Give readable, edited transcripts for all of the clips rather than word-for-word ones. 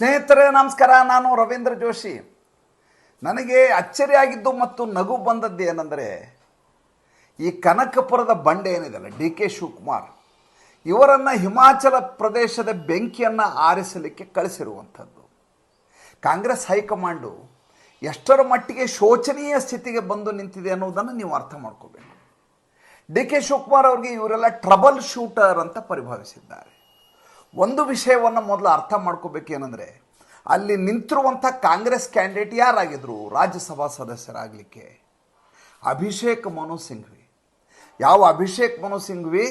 ಸ್ನೇಹಿತರೆ ನಮಸ್ಕಾರ. ನಾನು ರವೀಂದ್ರ ಜೋಶಿ. ನನಗೆ ಅಚ್ಚರಿಯಾಗಿದ್ದು ಮತ್ತು ನಗು ಬಂದದ್ದು ಏನಂದರೆ, ಈ ಕನಕಪುರದ ಬಂಡೆ ಏನಿದೆಯಲ್ಲ, DK ಶಿವಕುಮಾರ್ ಇವರನ್ನು ಹಿಮಾಚಲ ಪ್ರದೇಶದ ಬೆಂಕಿಯನ್ನು ಆರಿಸಲಿಕ್ಕೆ ಕಳಿಸಿರುವಂಥದ್ದು. ಕಾಂಗ್ರೆಸ್ ಹೈಕಮಾಂಡು ಎಷ್ಟರ ಮಟ್ಟಿಗೆ ಶೋಚನೀಯ ಸ್ಥಿತಿಗೆ ಬಂದು ನಿಂತಿದೆ ಅನ್ನೋದನ್ನು ನೀವು ಅರ್ಥ ಮಾಡ್ಕೋಬೇಕು. DK ಶಿವಕುಮಾರ್ ಅವ್ರಿಗೆ ಇವರೆಲ್ಲ ಟ್ರಬಲ್ ಶೂಟರ್ ಅಂತ ಪರಿಭಾವಿಸಿದ್ದಾರೆ. ಒಂದು ವಿಷಯವನ್ನು ಮೊದಲು ಅರ್ಥ ಮಾಡ್ಕೋಬೇಕೇನೆಂದರೆ, ಅಲ್ಲಿ ನಿಂತಿರುವಂಥ ಕಾಂಗ್ರೆಸ್ ಕ್ಯಾಂಡಿಡೇಟ್ ಯಾರಾಗಿದ್ದರು ರಾಜ್ಯಸಭಾ ಸದಸ್ಯರಾಗಲಿಕ್ಕೆ? ಅಭಿಷೇಕ್ ಮನು ಸಿಂಘ್ವಿ. ಯಾವ ಅಭಿಷೇಕ್ ಮನು ಸಿಂಘ್ವಿ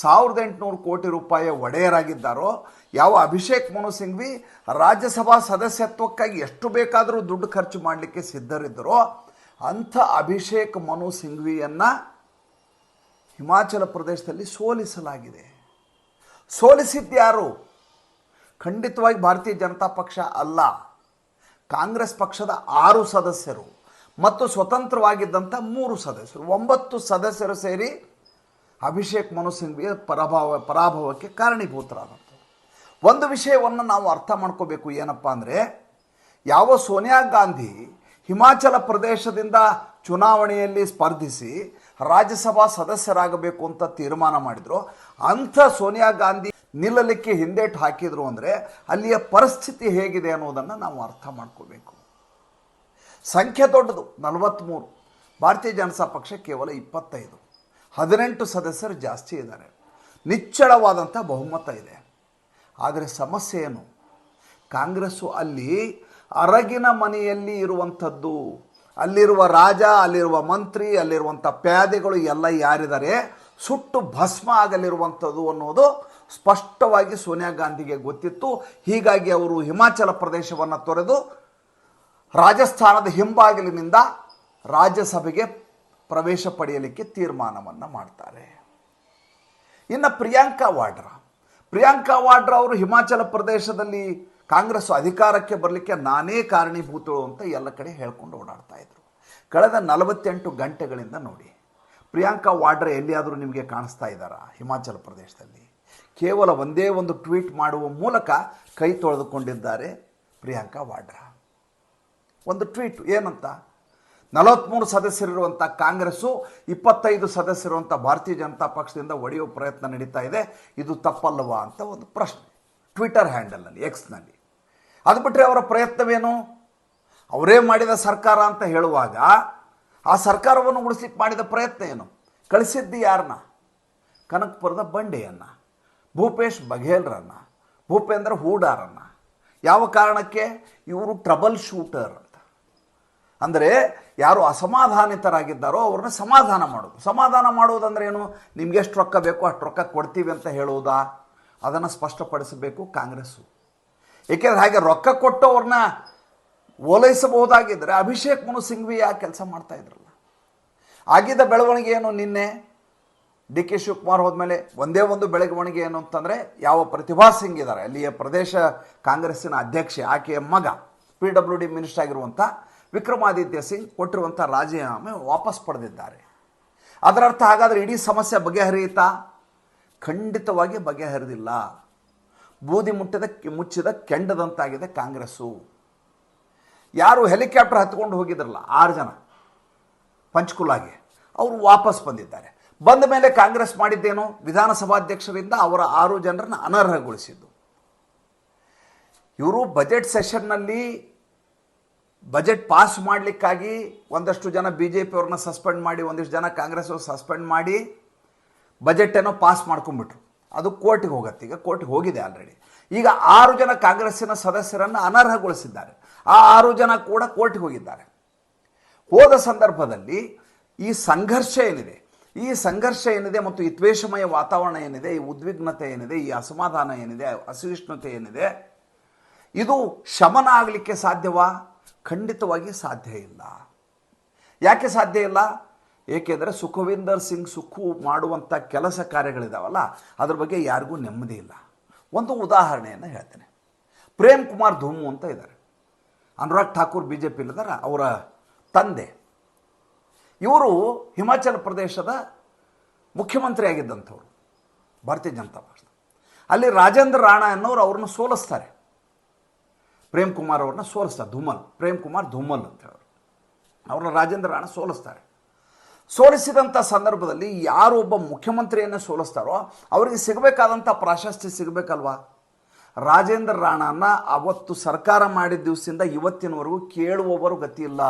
1800 ಕೋಟಿ ರೂಪಾಯಿ ಒಡೆಯರಾಗಿದ್ದಾರೋ, ಯಾವ ಅಭಿಷೇಕ್ ಮನು ಸಿಂಘ್ವಿ ರಾಜ್ಯಸಭಾ ಸದಸ್ಯತ್ವಕ್ಕಾಗಿ ಎಷ್ಟು ಬೇಕಾದರೂ ದುಡ್ಡು ಖರ್ಚು ಮಾಡಲಿಕ್ಕೆ ಸಿದ್ಧರಿದ್ದರೋ, ಅಂಥ ಅಭಿಷೇಕ್ ಮನು ಸಿಂಘ್ವಿಯನ್ನು ಹಿಮಾಚಲ ಪ್ರದೇಶದಲ್ಲಿ ಸೋಲಿಸಲಾಗಿದೆ. ಸೋಲಿಸಿದ್ಯಾರು? ಖಂಡಿತವಾಗಿ ಭಾರತೀಯ ಜನತಾ ಪಕ್ಷ ಅಲ್ಲ, ಕಾಂಗ್ರೆಸ್ ಪಕ್ಷದ 6 ಸದಸ್ಯರು ಮತ್ತು ಸ್ವತಂತ್ರವಾಗಿದ್ದಂಥ 3 ಸದಸ್ಯರು, 9 ಸದಸ್ಯರು ಸೇರಿ ಅಭಿಷೇಕ್ ಮನು ಸಿಂಘ್ವಿಯ ಪರಾಭವಕ್ಕೆ ಕಾರಣೀಭೂತರಾದಂಥದ್ದು. ಒಂದು ವಿಷಯವನ್ನು ನಾವು ಅರ್ಥ ಮಾಡ್ಕೋಬೇಕು. ಏನಪ್ಪ ಅಂದರೆ, ಯಾವ ಸೋನಿಯಾ ಗಾಂಧಿ ಹಿಮಾಚಲ ಪ್ರದೇಶದಿಂದ ಚುನಾವಣೆಯಲ್ಲಿ ಸ್ಪರ್ಧಿಸಿ ರಾಜ್ಯಸಭಾ ಸದಸ್ಯರಾಗಬೇಕು ಅಂತ ತೀರ್ಮಾನ ಮಾಡಿದ್ರು, ಅಂಥ ಸೋನಿಯಾ ಗಾಂಧಿ ನಿಲ್ಲಲಿಕ್ಕೆ ಹಿಂದೇಟು ಹಾಕಿದ್ರು ಅಂದರೆ ಅಲ್ಲಿಯ ಪರಿಸ್ಥಿತಿ ಹೇಗಿದೆ ಅನ್ನೋದನ್ನು ನಾವು ಅರ್ಥ ಮಾಡ್ಕೋಬೇಕು. ಸಂಖ್ಯೆ ದೊಡ್ಡದು, 43. ಭಾರತೀಯ ಜನತಾ ಪಕ್ಷ ಕೇವಲ 25. 18 ಸದಸ್ಯರು ಜಾಸ್ತಿ ಇದ್ದಾರೆ. ನಿಚ್ಚಳವಾದಂಥ ಬಹುಮತ ಇದೆ. ಆದರೆ ಸಮಸ್ಯೆ ಏನು? ಕಾಂಗ್ರೆಸ್ಸು ಅಲ್ಲಿ ಅರಗಿನ ಮನೆಯಲ್ಲಿ ಇರುವಂಥದ್ದು. ಅಲ್ಲಿರುವ ರಾಜ, ಅಲ್ಲಿರುವ ಮಂತ್ರಿ, ಅಲ್ಲಿರುವಂಥ ಪ್ಯಾದೆಗಳು ಎಲ್ಲ ಯಾರಿದ್ದಾರೆ ಸುಟ್ಟು ಭಸ್ಮ ಆಗಲಿರುವಂಥದ್ದು ಅನ್ನೋದು ಸ್ಪಷ್ಟವಾಗಿ ಸೋನಿಯಾ ಗಾಂಧಿಗೆ ಗೊತ್ತಿತ್ತು. ಹೀಗಾಗಿ ಅವರು ಹಿಮಾಚಲ ಪ್ರದೇಶವನ್ನು ತೊರೆದು ರಾಜಸ್ಥಾನದ ಹಿಂಬಾಗಿಲಿನಿಂದ ರಾಜ್ಯಸಭೆಗೆ ಪ್ರವೇಶ ಪಡೆಯಲಿಕ್ಕೆ ತೀರ್ಮಾನವನ್ನು ಮಾಡ್ತಾರೆ. ಇನ್ನು ಪ್ರಿಯಾಂಕಾ ವಾಡ್ರಾ ಅವರು ಹಿಮಾಚಲ ಪ್ರದೇಶದಲ್ಲಿ ಕಾಂಗ್ರೆಸ್ ಅಧಿಕಾರಕ್ಕೆ ಬರಲಿಕ್ಕೆ ನಾನೇ ಕಾರಣೀಭೂತಳು ಅಂತ ಎಲ್ಲ ಕಡೆ ಹೇಳ್ಕೊಂಡು ಓಡಾಡ್ತಾ ಇದ್ರು. ಕಳೆದ 48 ಗಂಟೆಗಳಿಂದ ನೋಡಿ, ಪ್ರಿಯಾಂಕಾ ವಾಡ್ರಾ ಎಲ್ಲಿಯಾದರೂ ನಿಮಗೆ ಕಾಣಿಸ್ತಾ ಇದ್ದಾರಾ? ಹಿಮಾಚಲ ಪ್ರದೇಶದಲ್ಲಿ ಕೇವಲ ಒಂದೇ ಒಂದು ಟ್ವೀಟ್ ಮಾಡುವ ಮೂಲಕ ಕೈ ತೊಳೆದುಕೊಂಡಿದ್ದಾರೆ ಪ್ರಿಯಾಂಕಾ ವಾಡ್ರಾ. ಒಂದು ಟ್ವೀಟ್ ಏನಂತ, 43 ಸದಸ್ಯರಿರುವಂಥ ಕಾಂಗ್ರೆಸ್ಸು 25 ಸದಸ್ಯರಿರುವಂಥ ಭಾರತೀಯ ಜನತಾ ಪಕ್ಷದಿಂದ ಒಡೆಯುವ ಪ್ರಯತ್ನ ನಡೀತಾ ಇದೆ, ಇದು ತಪ್ಪಲ್ಲವಾ ಅಂತ ಒಂದು ಪ್ರಶ್ನೆ ಟ್ವಿಟರ್ ಹ್ಯಾಂಡಲ್ನಲ್ಲಿ, ಎಕ್ಸ್ನಲ್ಲಿ. ಅದು ಬಿಟ್ಟರೆ ಅವರ ಪ್ರಯತ್ನವೇನು? ಅವರೇ ಮಾಡಿದ ಸರ್ಕಾರ ಅಂತ ಹೇಳುವಾಗ ಆ ಸರ್ಕಾರವನ್ನು ಉಳಿಸ್ಲಿಕ್ಕೆ ಮಾಡಿದ ಪ್ರಯತ್ನ ಏನು? ಕಳಿಸಿದ್ದು ಯಾರನ್ನ? ಕನಕಪುರದ ಬಂಡೆಯನ್ನು, ಭೂಪೇಶ್ ಬಘೇಲ್ರನ್ನು, ಭೂಪೇಂದ್ರ ಹೂಡಾರನ್ನು. ಯಾವ ಕಾರಣಕ್ಕೆ? ಇವರು ಟ್ರಬಲ್ ಶೂಟರ್ ಅಂತ. ಅಂದರೆ ಯಾರು ಅಸಮಾಧಾನಿತರಾಗಿದ್ದಾರೋ ಅವ್ರನ್ನ ಸಮಾಧಾನ ಮಾಡೋದು. ಸಮಾಧಾನ ಮಾಡುವುದಂದ್ರೆ ಏನು? ನಿಮ್ಗೆ ಎಷ್ಟು ರೊಕ್ಕ ಬೇಕೋ ಅಷ್ಟು ರೊಕ್ಕ ಕೊಡ್ತೀವಿ ಅಂತ ಹೇಳುವುದಾ? ಅದನ್ನು ಸ್ಪಷ್ಟಪಡಿಸಬೇಕು ಕಾಂಗ್ರೆಸ್ಸು. ಏಕೆಂದರೆ ಹಾಗೆ ರೊಕ್ಕ ಕೊಟ್ಟು ಅವ್ರನ್ನ ಓಲೈಸಬಹುದಾಗಿದ್ದರೆ ಅಭಿಷೇಕ್ ಮನು ಸಿಂಘ್ವಿ ಯಾಕೆ ಕೆಲಸ ಮಾಡ್ತಾ ಇದ್ರಲ್ಲ? ಆಗಿದ್ದ ಬೆಳವಣಿಗೆ ಏನು? ನಿನ್ನೆ DK ಶಿವಕುಮಾರ್ ಹೋದ್ಮೇಲೆ ಒಂದೇ ಒಂದು ಬೆಳವಣಿಗೆ ಏನು ಅಂತಂದರೆ, ಯಾವ ಪ್ರತಿಭಾ ಸಿಂಗ್ ಇದ್ದಾರೆ ಅಲ್ಲಿಯ ಪ್ರದೇಶ ಕಾಂಗ್ರೆಸ್ಸಿನ ಅಧ್ಯಕ್ಷೆ, ಆಕೆಯ ಮಗ PWD ಮಿನಿಸ್ಟರ್ ಆಗಿರುವಂಥ ವಿಕ್ರಮಾದಿತ್ಯ ಸಿಂಗ್ ಕೊಟ್ಟಿರುವಂಥ ರಾಜೀನಾಮೆ ವಾಪಸ್ ಪಡೆದಿದ್ದಾರೆ. ಅದರರ್ಥ ಹಾಗಾದರೆ ಇಡೀ ಸಮಸ್ಯೆ ಬಗೆಹರಿಯುತ್ತಾ? ಖಂಡಿತವಾಗಿ ಬಗೆಹರಿದಿಲ್ಲ. ಬೂದಿ ಮುಚ್ಚಿದ ಕೆಂಡದಂತಾಗಿದೆ ಕಾಂಗ್ರೆಸ್ಸು. ಯಾರು ಹೆಲಿಕಾಪ್ಟರ್ ಹತ್ಕೊಂಡು ಹೋಗಿದ್ರಲ್ಲ 6 ಜನ ಪಂಚಕುಲಾಗೆ, ಅವರು ವಾಪಸ್ ಬಂದಿದ್ದಾರೆ. ಬಂದ ಮೇಲೆ ಕಾಂಗ್ರೆಸ್ ಮಾಡಿದ್ದೇನು? ವಿಧಾನಸಭಾಧ್ಯಕ್ಷರಿಂದ ಅವರ 6 ಜನರನ್ನು ಅನರ್ಹಗೊಳಿಸಿದ್ದು. ಇವರು ಬಜೆಟ್ ಸೆಷನ್ನಲ್ಲಿ ಬಜೆಟ್ ಪಾಸ್ ಮಾಡಲಿಕ್ಕಾಗಿ ಒಂದಷ್ಟು ಜನ BJP ಅವ್ರನ್ನ ಸಸ್ಪೆಂಡ್ ಮಾಡಿ, ಒಂದಿಷ್ಟು ಜನ ಕಾಂಗ್ರೆಸ್ ಅವರು ಸಸ್ಪೆಂಡ್ ಮಾಡಿ ಬಜೆಟನ್ನು ಪಾಸ್ ಮಾಡ್ಕೊಂಡ್ಬಿಟ್ರು. ಅದು ಕೋರ್ಟಿಗೆ ಹೋಗುತ್ತೆ. ಈಗ ಕೋರ್ಟಿಗೆ ಹೋಗಿದೆ ಆಲ್ರೆಡಿ. ಈಗ 6 ಜನ ಕಾಂಗ್ರೆಸ್ಸಿನ ಸದಸ್ಯರನ್ನು ಅನರ್ಹಗೊಳಿಸಿದ್ದಾರೆ. ಆ 6 ಜನ ಕೂಡ ಕೋರ್ಟಿಗೆ ಹೋಗಿದ್ದಾರೆ. ಹೋದ ಸಂದರ್ಭದಲ್ಲಿ ಈ ಸಂಘರ್ಷ ಏನಿದೆ ಮತ್ತು ಈ ದ್ವೇಷಮಯ ವಾತಾವರಣ ಏನಿದೆ, ಈ ಉದ್ವಿಗ್ನತೆ ಏನಿದೆ, ಈ ಅಸಮಾಧಾನ ಏನಿದೆ, ಅಸಹಿಷ್ಣುತೆ ಏನಿದೆ, ಇದು ಶಮನ ಆಗಲಿಕ್ಕೆ ಸಾಧ್ಯವಾ? ಖಂಡಿತವಾಗಿ ಸಾಧ್ಯ ಇಲ್ಲ. ಯಾಕೆ ಸಾಧ್ಯ ಇಲ್ಲ? ಏಕೆಂದರೆ ಸುಖವಿಂದರ್ ಸಿಂಗ್ ಸುಖು ಮಾಡುವಂಥ ಕೆಲಸ ಕಾರ್ಯಗಳಿದಾವಲ್ಲ, ಅದ್ರ ಬಗ್ಗೆ ಯಾರಿಗೂ ನೆಮ್ಮದಿ ಇಲ್ಲ. ಒಂದು ಉದಾಹರಣೆಯನ್ನು ಹೇಳ್ತೇನೆ. ಪ್ರೇಮ್ ಕುಮಾರ್ ಧೂಮು ಅಂತ ಇದ್ದಾರೆ, ಅನುರಾಗ್ ಠಾಕೂರ್ BJP ಇದ್ದಾರೆ, ಅವರ ತಂದೆ. ಇವರು ಹಿಮಾಚಲ ಪ್ರದೇಶದ ಮುಖ್ಯಮಂತ್ರಿ ಆಗಿದ್ದಂಥವ್ರು ಭಾರತೀಯ ಜನತಾ ಪಕ್ಷ. ಅಲ್ಲಿ ರಾಜೇಂದ್ರ ರಾಣಾ ಅನ್ನೋರು ಅವ್ರನ್ನ ಸೋಲಿಸ್ತಾರೆ. ಪ್ರೇಮ್ ಕುಮಾರ್ ಅವ್ರನ್ನ ಸೋಲಿಸ್ತಾರೆ. ಪ್ರೇಮ್ ಕುಮಾರ್ ಧೂಮಲ್ ಅಂತ ಹೇಳೋರು, ಅವ್ರನ್ನ ರಾಜೇಂದ್ರ ರಾಣಾ ಸೋಲಿಸ್ತಾರೆ. ಸೋಲಿಸಿದಂಥ ಸಂದರ್ಭದಲ್ಲಿ ಯಾರು ಒಬ್ಬ ಮುಖ್ಯಮಂತ್ರಿಯನ್ನು ಸೋಲಿಸ್ತಾರೋ ಅವರಿಗೆ ಸಿಗಬೇಕಾದಂಥ ಪ್ರಾಶಸ್ತ್ಯ ಸಿಗಬೇಕಲ್ವಾ? ರಾಜೇಂದ್ರ ರಾಣಾನ ಅವತ್ತು ಸರ್ಕಾರ ಮಾಡಿದ ದಿವಸದಿಂದ ಇವತ್ತಿನವರೆಗೂ ಕೇಳುವವರು ಗತಿ ಇಲ್ಲ.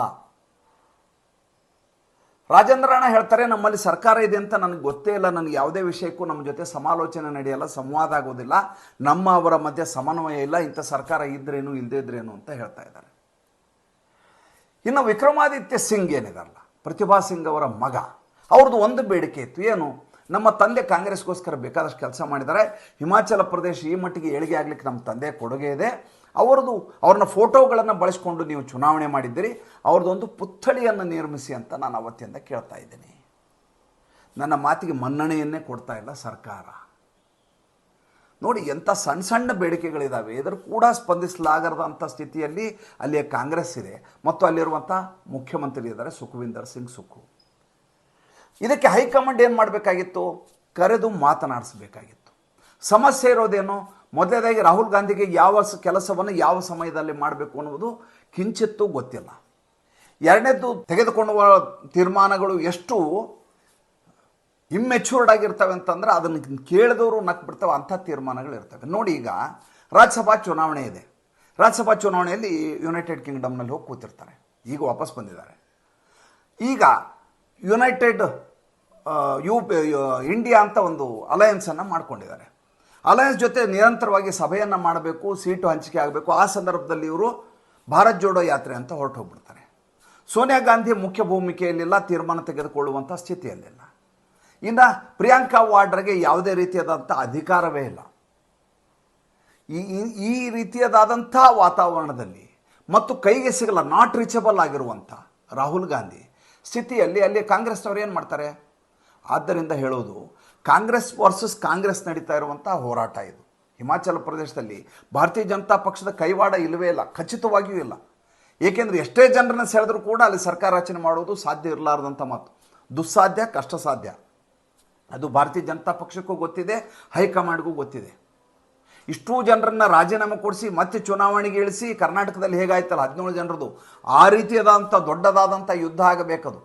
ರಾಜೇಂದ್ರ ರಾಣಾ ಹೇಳ್ತಾರೆ, ನಮ್ಮಲ್ಲಿ ಸರ್ಕಾರ ಇದೆ ಅಂತ ನನಗೆ ಗೊತ್ತೇ ಇಲ್ಲ, ನನಗೆ ಯಾವುದೇ ವಿಷಯಕ್ಕೂ ನಮ್ಮ ಜೊತೆ ಸಮಾಲೋಚನೆ ನಡೆಯಲ್ಲ, ಸಂವಾದ ಆಗೋದಿಲ್ಲ, ಅವರ ಮಧ್ಯೆ ಸಮನ್ವಯ ಇಲ್ಲ, ಇಂಥ ಸರ್ಕಾರ ಇದ್ರೇನು ಇಲ್ಲದೇ ಇದ್ರೇನು ಅಂತ ಹೇಳ್ತಾ ಇದ್ದಾರೆ. ಇನ್ನು ವಿಕ್ರಮಾದಿತ್ಯ ಸಿಂಗ್ ಏನಿದಾರಲ್ಲ, ಪ್ರತಿಭಾ ಸಿಂಗ್ ಅವರ ಮಗ, ಅವ್ರದ್ದು ಒಂದು ಬೇಡಿಕೆ ಇತ್ತು. ಏನು? ನಮ್ಮ ತಂದೆ ಕಾಂಗ್ರೆಸ್ಗೋಸ್ಕರ ಬೇಕಾದಷ್ಟು ಕೆಲಸ ಮಾಡಿದ್ದಾರೆ, ಹಿಮಾಚಲ ಪ್ರದೇಶ ಈ ಮಟ್ಟಿಗೆ ಏಳಿಗೆ ಆಗಲಿಕ್ಕೆ ನಮ್ಮ ತಂದೆ ಕೊಡುಗೆ ಇದೆ, ಅವ್ರನ್ನ ಫೋಟೋಗಳನ್ನು ಬಳಸ್ಕೊಂಡು ನೀವು ಚುನಾವಣೆ ಮಾಡಿದ್ದೀರಿ, ಅವ್ರದ್ದೊಂದು ಪುತ್ಥಳಿಯನ್ನು ನಿರ್ಮಿಸಿ ಅಂತ ನಾನು ಅವತ್ತಿಂದ ಕೇಳ್ತಾ ಇದ್ದೀನಿ. ನನ್ನ ಮಾತಿಗೆ ಮನ್ನಣೆಯನ್ನೇ ಕೊಡ್ತಾ ಇಲ್ಲ ಸರ್ಕಾರ. ನೋಡಿ ಎಂಥ ಸಣ್ಣ ಸಣ್ಣ ಬೇಡಿಕೆಗಳಿದ್ದಾವೆ, ಇದರ ಕೂಡ ಸ್ಪಂದಿಸಲಾಗದಂಥ ಸ್ಥಿತಿಯಲ್ಲಿ ಅಲ್ಲಿಯ ಕಾಂಗ್ರೆಸ್ ಇದೆ ಮತ್ತು ಅಲ್ಲಿರುವಂಥ ಮುಖ್ಯಮಂತ್ರಿ ಇದ್ದಾರೆ ಸುಖವಿಂದರ್ ಸಿಂಗ್ ಸುಖು. ಇದಕ್ಕೆ ಹೈಕಮಾಂಡ್ ಏನು ಮಾಡಬೇಕಾಗಿತ್ತು? ಕರೆದು ಮಾತನಾಡಿಸಬೇಕಾಗಿತ್ತು. ಸಮಸ್ಯೆ ಇರೋದೇನು? ಮೊದಲನೇದಾಗಿ ರಾಹುಲ್ ಗಾಂಧಿಗೆ ಯಾವ ಕೆಲಸವನ್ನು ಯಾವ ಸಮಯದಲ್ಲಿ ಮಾಡಬೇಕು ಅನ್ನೋದು ಕಿಂಚಿತ್ತೂ ಗೊತ್ತಿಲ್ಲ. ಎರಡನೇದು, ತೆಗೆದುಕೊಳ್ಳುವ ತೀರ್ಮಾನಗಳು ಎಷ್ಟು ಇಮ್ಮೆಚ್ಯೂರ್ಡ್ ಆಗಿರ್ತವೆ ಅಂತಂದ್ರೆ ಅದನ್ನು ಕೇಳಿದವರು ನಕ್ ಬಿಡ್ತವೆ, ಅಂಥ ತೀರ್ಮಾನಗಳು ಇರ್ತವೆ. ನೋಡಿ, ಈಗ ರಾಜ್ಯಸಭಾ ಚುನಾವಣೆ ಇದೆ. ರಾಜ್ಯಸಭಾ ಚುನಾವಣೆಯಲ್ಲಿ ಯುನೈಟೆಡ್ ಕಿಂಗ್ಡಮ್ನಲ್ಲಿ ಹೋಗಿ ಕೂತಿರ್ತಾರೆ, ಈಗ ವಾಪಸ್ ಬಂದಿದ್ದಾರೆ. ಈಗ ಯುನೈಟೆಡ್ ಇಂಡಿಯಾ ಅಂತ ಒಂದು ಅಲಯನ್ಸನ್ನು ಮಾಡ್ಕೊಂಡಿದ್ದಾರೆ. ಅಲಯನ್ಸ್ ಜೊತೆ ನಿರಂತರವಾಗಿ ಸಭೆಯನ್ನು ಮಾಡಬೇಕು, ಸೀಟು ಹಂಚಿಕೆ ಆಗಬೇಕು. ಆ ಸಂದರ್ಭದಲ್ಲಿ ಇವರು ಭಾರತ್ ಜೋಡೋ ಯಾತ್ರೆ ಅಂತ ಹೊರಟು ಹೋಗ್ಬಿಡ್ತಾರೆ. ಸೋನಿಯಾ ಗಾಂಧಿ ಮುಖ್ಯ ಭೂಮಿಕೆಯಲ್ಲಿಲ್ಲ, ತೀರ್ಮಾನ ತೆಗೆದುಕೊಳ್ಳುವಂಥ ಸ್ಥಿತಿಯಲ್ಲಿಲ್ಲ. ಇನ್ನು ಪ್ರಿಯಾಂಕಾ ವಾಡ್ರಾಗೆ ಯಾವುದೇ ರೀತಿಯಾದಂಥ ಅಧಿಕಾರವೇ ಇಲ್ಲ. ಈ ರೀತಿಯಾದಂಥ ವಾತಾವರಣದಲ್ಲಿ ಮತ್ತು ಕೈಗೆ ಸಿಗಲ್ಲ, ನಾಟ್ ರೀಚಬಲ್ ಆಗಿರುವಂಥ ರಾಹುಲ್ ಗಾಂಧಿ ಸ್ಥಿತಿಯಲ್ಲಿ ಅಲ್ಲಿ ಕಾಂಗ್ರೆಸ್ನವ್ರು ಏನು ಮಾಡ್ತಾರೆ? ಆದ್ದರಿಂದ ಹೇಳೋದು, ಕಾಂಗ್ರೆಸ್ ವರ್ಸಸ್ ಕಾಂಗ್ರೆಸ್ ನಡೀತಾ ಇರುವಂಥ ಹೋರಾಟ ಇದು. ಹಿಮಾಚಲ ಪ್ರದೇಶದಲ್ಲಿ ಭಾರತೀಯ ಜನತಾ ಪಕ್ಷದ ಕೈವಾಡ ಇಲ್ಲವೇ ಇಲ್ಲ, ಖಚಿತವಾಗಿಯೂ ಇಲ್ಲ. ಏಕೆಂದರೆ ಎಷ್ಟೇ ಜನರನ್ನ ಸೆಳೆದರೂ ಕೂಡ ಅಲ್ಲಿ ಸರ್ಕಾರ ರಚನೆ ಮಾಡೋದು ಸಾಧ್ಯ ಇರಲಾರ್ದಂಥ ಮಾತು, ದುಸ್ಸಾಧ್ಯ, ಕಷ್ಟ ಸಾಧ್ಯ. ಅದು ಭಾರತೀಯ ಜನತಾ ಪಕ್ಷಕ್ಕೂ ಗೊತ್ತಿದೆ, ಹೈಕಮಾಂಡ್ಗೂ ಗೊತ್ತಿದೆ. ಇಷ್ಟೂ ಜನರನ್ನು ರಾಜೀನಾಮೆ ಕೊಡಿಸಿ ಮತ್ತೆ ಚುನಾವಣೆಗೆ ಇಳಿಸಿ, ಕರ್ನಾಟಕದಲ್ಲಿ ಹೇಗಾಯ್ತಲ್ಲ 17 ಜನರದು, ಆ ರೀತಿಯಾದಂಥ ದೊಡ್ಡದಾದಂಥ ಯುದ್ಧ ಆಗಬೇಕದು.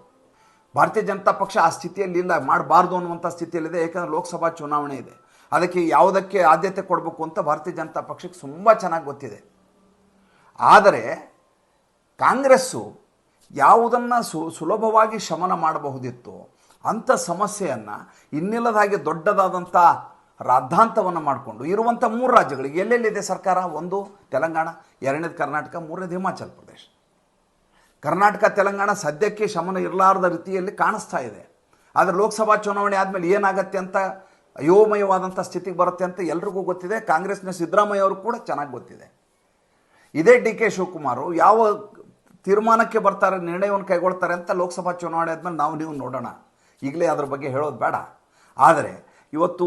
ಭಾರತೀಯ ಜನತಾ ಪಕ್ಷ ಆ ಸ್ಥಿತಿಯಲ್ಲಿ ಇಲ್ಲ, ಮಾಡಬಾರ್ದು ಅನ್ನುವಂಥ ಸ್ಥಿತಿಯಲ್ಲಿದೆ. ಏಕೆಂದರೆ ಲೋಕಸಭಾ ಚುನಾವಣೆ ಇದೆ, ಅದಕ್ಕೆ ಯಾವುದಕ್ಕೆ ಆದ್ಯತೆ ಕೊಡಬೇಕು ಅಂತ ಭಾರತೀಯ ಜನತಾ ಪಕ್ಷಕ್ಕೆ ತುಂಬ ಚೆನ್ನಾಗಿ ಗೊತ್ತಿದೆ. ಆದರೆ ಕಾಂಗ್ರೆಸ್ಸು ಯಾವುದನ್ನು ಸುಲಭವಾಗಿ ಶಮನ ಮಾಡಬಹುದಿತ್ತು ಅಂಥ ಸಮಸ್ಯೆಯನ್ನು ಇನ್ನಿಲ್ಲದ ಹಾಗೆ ದೊಡ್ಡದಾದಂಥ ರಾದ್ಧಾಂತವನ್ನು ಮಾಡಿಕೊಂಡು ಇರುವಂಥ 3 ರಾಜ್ಯಗಳಿಗೆ ಎಲ್ಲೆಲ್ಲಿದೆ ಸರ್ಕಾರ? ಒಂದು ತೆಲಂಗಾಣ, ಎರಡನೇದು ಕರ್ನಾಟಕ, ಮೂರನೇದು ಹಿಮಾಚಲ ಪ್ರದೇಶ. ಕರ್ನಾಟಕ ತೆಲಂಗಾಣ ಸದ್ಯಕ್ಕೆ ಶಮನ ಇರಲಾರದ ರೀತಿಯಲ್ಲಿ ಕಾಣಿಸ್ತಾ ಇದೆ. ಆದರೆ ಲೋಕಸಭಾ ಚುನಾವಣೆ ಆದಮೇಲೆ ಏನಾಗತ್ತೆ ಅಂತ, ಅಯೋಮಯವಾದಂಥ ಸ್ಥಿತಿಗೆ ಬರುತ್ತೆ ಅಂತ ಎಲ್ರಿಗೂ ಗೊತ್ತಿದೆ. ಕಾಂಗ್ರೆಸ್ನ ಸಿದ್ದರಾಮಯ್ಯ ಅವರು ಕೂಡ ಚೆನ್ನಾಗಿ ಗೊತ್ತಿದೆ. ಇದೇ ಡಿ ಕೆ ಶಿವಕುಮಾರ್ ಯಾವ ತೀರ್ಮಾನಕ್ಕೆ ಬರ್ತಾರೆ, ನಿರ್ಣಯವನ್ನು ಕೈಗೊಳ್ತಾರೆ ಅಂತ ಲೋಕಸಭಾ ಚುನಾವಣೆ ಆದಮೇಲೆ ನೀವು ನೋಡೋಣ. ಈಗಲೇ ಅದ್ರ ಬಗ್ಗೆ ಹೇಳೋದು ಬೇಡ. ಆದರೆ ಇವತ್ತು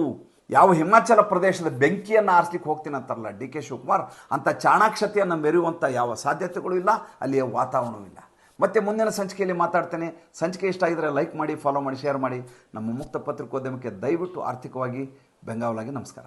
ಯಾವ ಹಿಮಾಚಲ ಪ್ರದೇಶದ ಬೆಂಕಿಯನ್ನು ಆರಿಸ್ಲಿಕ್ಕೆ ಹೋಗ್ತೀನಿ ಅಂತಾರಲ್ಲ ಡಿ ಕೆ ಶಿವಕುಮಾರ್, ಅಂಥ ಚಾಣಾಕ್ಷತೆಯನ್ನು ಮೆರೆಯುವಂಥ ಯಾವ ಸಾಧ್ಯತೆಗಳು ಇಲ್ಲ, ಅಲ್ಲಿಯ ವಾತಾವರಣವೂ ಇಲ್ಲ. ಮತ್ತೆ ಮುಂದಿನ ಸಂಚಿಕೆಯಲ್ಲಿ ಮಾತಾಡ್ತೇನೆ. ಸಂಚಿಕೆ ಇಷ್ಟ ಆಗಿದರೆ ಲೈಕ್ ಮಾಡಿ, ಫಾಲೋ ಮಾಡಿ, ಶೇರ್ ಮಾಡಿ. ನಮ್ಮ ಮುಕ್ತ ಪತ್ರಿಕೋದ್ಯಮಕ್ಕೆ ದಯವಿಟ್ಟು ಆರ್ಥಿಕವಾಗಿ ಬೆಂಗಾವಲಾಗಿ ನಮಸ್ಕಾರ.